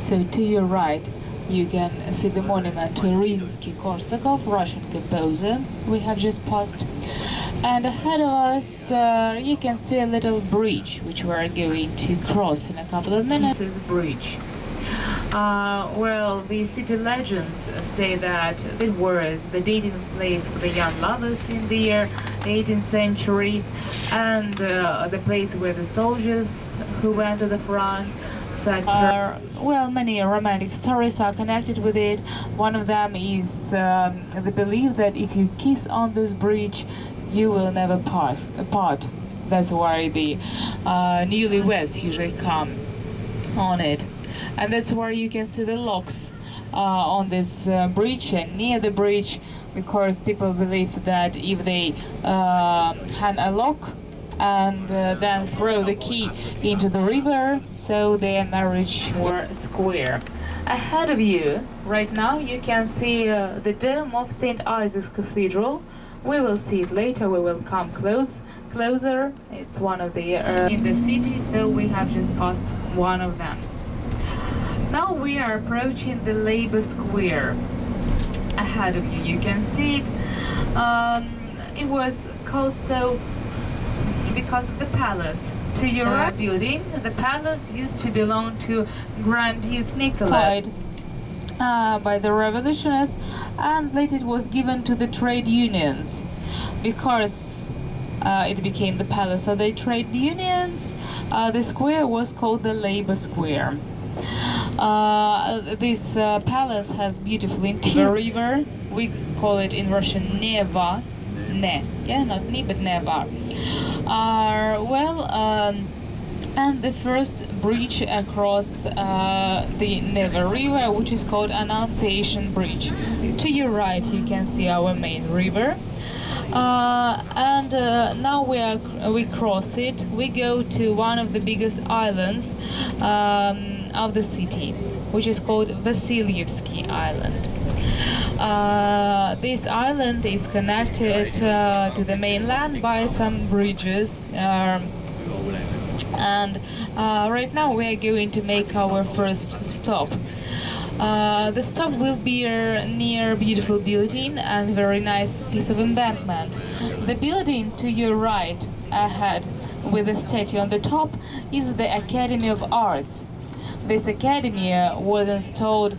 So to your right, you can see the monument to Rimsky-Korsakov, Russian composer we have just passed. And ahead of us, you can see a little bridge, which we're going to cross in a couple of minutes. This is a bridge. Well, the city legends say that it was the dating place for the young lovers in the 18th century, and the place where the soldiers who went to the front sat. Well, many romantic stories are connected with it. One of them is the belief that if you kiss on this bridge, you will never part. That's why the newlyweds usually come on it. And that's where you can see the locks on this bridge and near the bridge, because people believe that if they hang a lock and then throw the key into the river, so their marriage were square. Ahead of you, right now, you can see the dome of St. Isaac's Cathedral. We will see it later, we will come closer. It's one of the in the city, so we have just passed one of them. Now we are approaching the Labor Square. Ahead of you, you can see it. It was called so because of the palace. To your right building, the palace used to belong to Grand Duke Nikolai by the revolutionists, and later it was given to the trade unions because it became the palace of the trade unions. The square was called the Labor Square. This palace has beautiful interior river. We call it in Russian Neva. Yeah, not me, but Neva. And the first bridge across the Neva River, which is called Annunciation Bridge. To your right, you can see our main river. Now we cross it. We go to one of the biggest islands of the city, which is called Vasilyevsky Island. This island is connected to the mainland by some bridges, and right now we are going to make our first stop. The stop will be near a beautiful building and very nice piece of embankment. The building to your right ahead with the statue on the top is the Academy of Arts. This academy was installed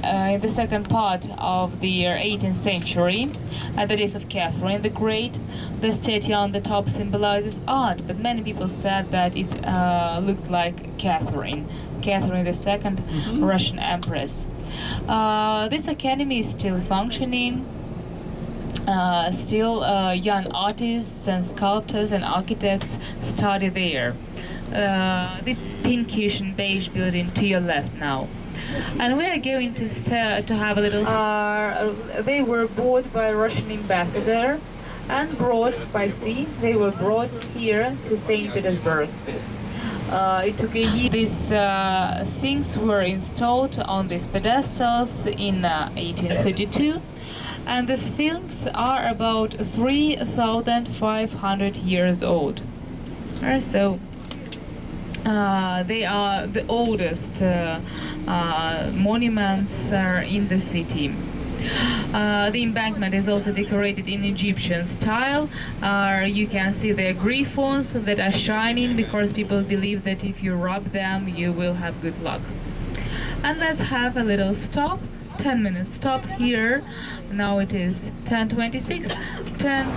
in the second part of the 18th century, at the days of Catherine the Great. The statue on the top symbolizes art, but many people said that it looked like Catherine II, Russian Empress. This academy is still functioning. Still young artists and sculptors and architects study there. The pinkish and beige building to your left now. And we are going to have a little... they were bought by a Russian ambassador and brought by sea. They were brought here to St. Petersburg. It took a year. These sphinx were installed on these pedestals in 1832. And the sphinx are about 3,500 years old. So they are the oldest monuments in the city. The embankment is also decorated in Egyptian style. You can see the griffons that are shining because people believe that if you rub them you will have good luck. And let's have a little stop. 10-minute stop here. Now it is 10:26. 10.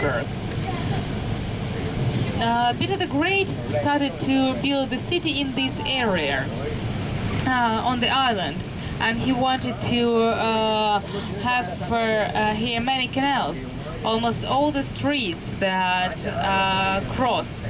Petersburg. Peter the Great started to build the city in this area, on the island, and he wanted to have here many canals. Almost all the streets that cross